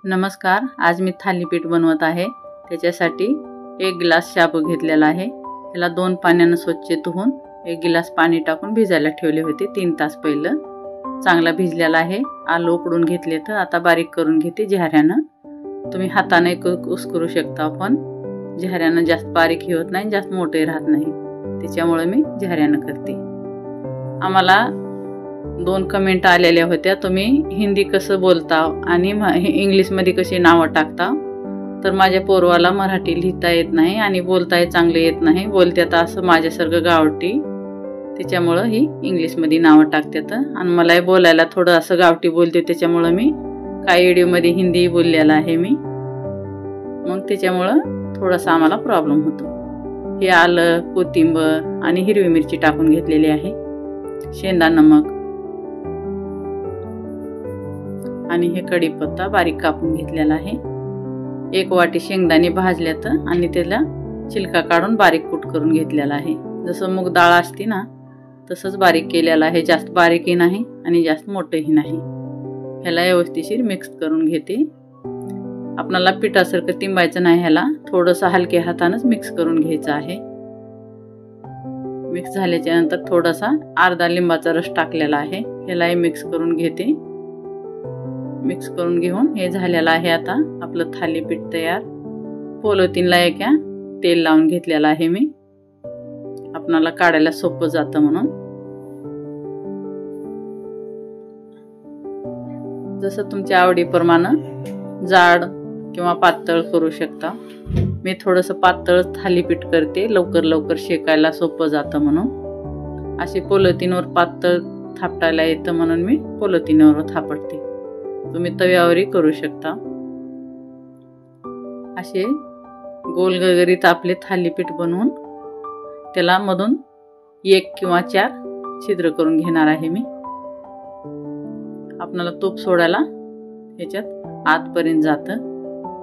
नमस्कार, आज मी थालीपीठ बनवत आहे। त्याच्यासाठी 1 ग्लास शाबू घेतलेला आहे। त्याला 2 पाण्याने स्वच्छ धुवून 1 ग्लास पाणी टाकून भिजायला ठेवले होते 3 तास पहिलं। चांगला भिजलेला आहे। आलं उकडून घेतले तर आता बारीक करून घेते झाऱ्यानं। तुम्ही हाताने कुस्करू शकता, पण झाऱ्यानं जास्त बारीक होत नाही, जास्त मोठे राहत नाही, त्याच्यामुळे मी झाऱ्यानं करते। आम्हाला 2 कमेंट आलेल्या होत्या, तुम्ही हिंदी कसं बोलता आणि इंग्लिश मध्ये कशी नाव टाकता। तर माझ्या पोरवाला मराठी लिहिता येत नाही आणि बोलता चांगले येत नाही, बोलतात असं माझ्यासारखं गावठी, त्याच्यामुळे ही इंग्लिश मध्ये नाव टाकतात आणि मला बोलायला थोडं असं गावठी बोलते, त्याच्यामुळे मी काही व्हिडिओ मध्ये हिंदी बोललेला आहे मी, मग त्याच्यामुळे थोडासा आम्हाला प्रॉब्लेम होतो। हे आलं, कोथिंबीर आणि हिरवी मिरची टाकून घेतलेली आहे, शेंदा नमक आणि हे कढीपत्ता बारीक कापून घेतलेला आहे। 1 वाटी शेंगदाणे भाजल्यात आणि त्याला छिलका काढून बारीक कूट करून घेतलेला आहे। जसं मूग डाळ असते ना तसंच बारीक केलेला आहे, जास्त बारीकही नाही आणि जास्त मोठंही नाही। ह्याला व्यवस्थित मिक्स करून घेते। आपल्याला पिठासारखं तिंबायचं नाही, ह्याला थोडंसं हलक्या हातानेच मिक्स करून घ्यायचं आहे। मिक्स झाल्याच्या नंतर थोडासा अर्धा लिंबाचा रस टाकलेला आहे, ह्यालाही मिक्स करून घेते। मिक्स करून घेऊन हे झालेलं आहे। आता आपलं थालीपीठ तयार। पॉलिथिनला एका तेल लावून घेतलेलं आहे मी, आपणाला काढायला सोपं जातं म्हणून। जसं तुमच्या आवडीप्रमाणे जाड किंवा पातळ करू शकता। मी थोडंसं पातळ थालीपीठ करते, लवकर शेकायला सोपं जातं म्हणून। असे पॉलिथिनवर पातळ थापटायला येतं म्हणून मी पॉलिथिनवर थापटते, तुम्ही तव्यावरही करू शकता। असे गोल गगरीत आपले थालीपीठ बनवून त्याला मधून 1 किंवा 4 छिद्र करून घेणार आहे मी। आपल्याला तूप सोडायला ह्याच्यात आतपर्यंत जातं।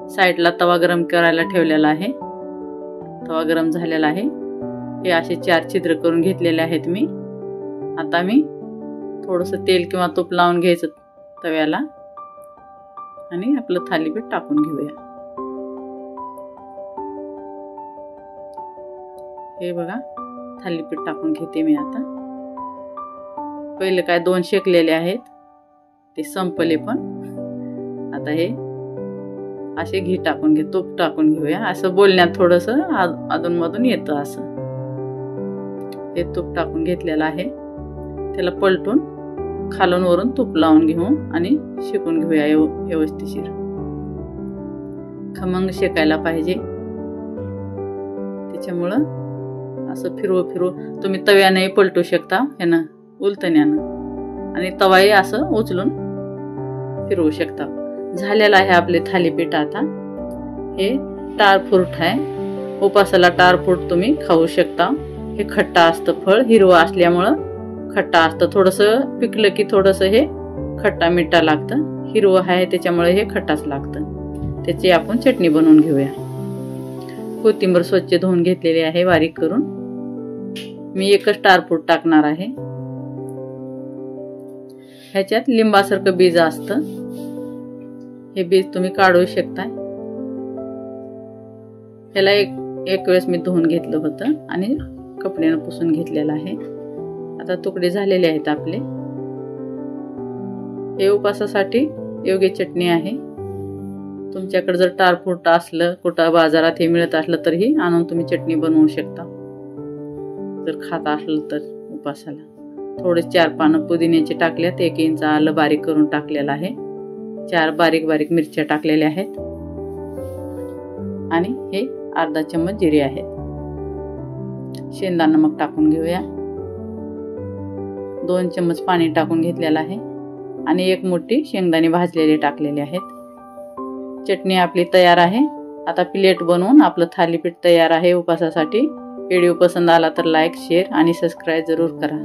साईडला तवा गरम करायला ठेवलेला आहे, तवा गरम झालेला आहे। हे असे 4 छिद्र करून घेतलेले आहेत मी। आता मी थोडंसं तेल किंवा तूप लावून घ्यायचं तव्याला आणि आपलं थालीपीठ टाकून घेऊया। हे बघा, थालीपीठ टाकून घेते मी आता। पहिले काय 2 शेकलेले आहेत, ते संपले, पण आता हे असे घी टाकून घे, तूप टाकून घेऊया। असं बोलण्यात थोडंसं अधूनमधून येतं असं। हे तूप टाकून घेतलेलं आहे, त्याला पलटून खालून वरून तूप लावून घेऊन आणि शेकून घेऊया व्यवस्थित। खमंग शेकायला पाहिजे, त्याच्यामुळं असं फिरवू तुम्ही तव्याने पलटू शकता, ह्यानं उलटण्यानं, आणि तवाही असं उचलून फिरवू शकता। झालेलं आहे आपले थालीपीठ। आता हे टारफ्रूट आहे, उपासाला टारफ्रूट तुम्ही खाऊ शकता। हे खट्टा असतं फळ, हिरवं असल्यामुळं खट्टा असतं, थोडंसं पिकलं की थोडंसं हे खट्टा मिठा लागतं। हिरवं आहे त्याच्यामुळे हे खट्टाच लागतं। त्याची आपण चटणी बनवून घेऊया। कोथिंबीर स्वच्छ धुवून घेतलेली आहे बारीक करून। मी 1च टारफ्रूट टाकणार आहे। ह्याच्यात लिंबासारखं बीज असतं, हे बीज तुम्ही काढू शकता। ह्याला एक वेळेस मी धुवून घेतलं होतं आणि कपड्यानं पुसून घेतलेलं आहे। आता तुकडे झालेले आहेत आपले। हे उपासासाठी योग्य चटणी आहे। तुमच्याकडे जर टारफ्रूट असलं, कुठं बाजारात हे मिळत असलं तरीही आणून तुम्ही चटणी बनवू शकता, जर खात असलं तर उपासाला। थोडे 4 पानं पुदिन्याचे टाकल्यात, 1 इंच आलं बारीक करून टाकलेलं आहे, 4 बारीक मिरच्या टाकलेल्या आहेत आणि हे अर्धा चम्मच जिरे आहेत। शेंदा नमक टाकून घेऊया। 2 चम्मच पाणी टाकून घेतलेलं आहे आणि 1 मोठी शेंगदाणे भाजलेले टाकलेले आहेत। चटणी आपली तयार आहे। आता प्लेट बनवून आपलं थालीपीठ तयार आहे उपासासाठी। व्हिडिओ पसंत आला तर लाईक, शेअर आणि सबस्क्राईब जरूर करा।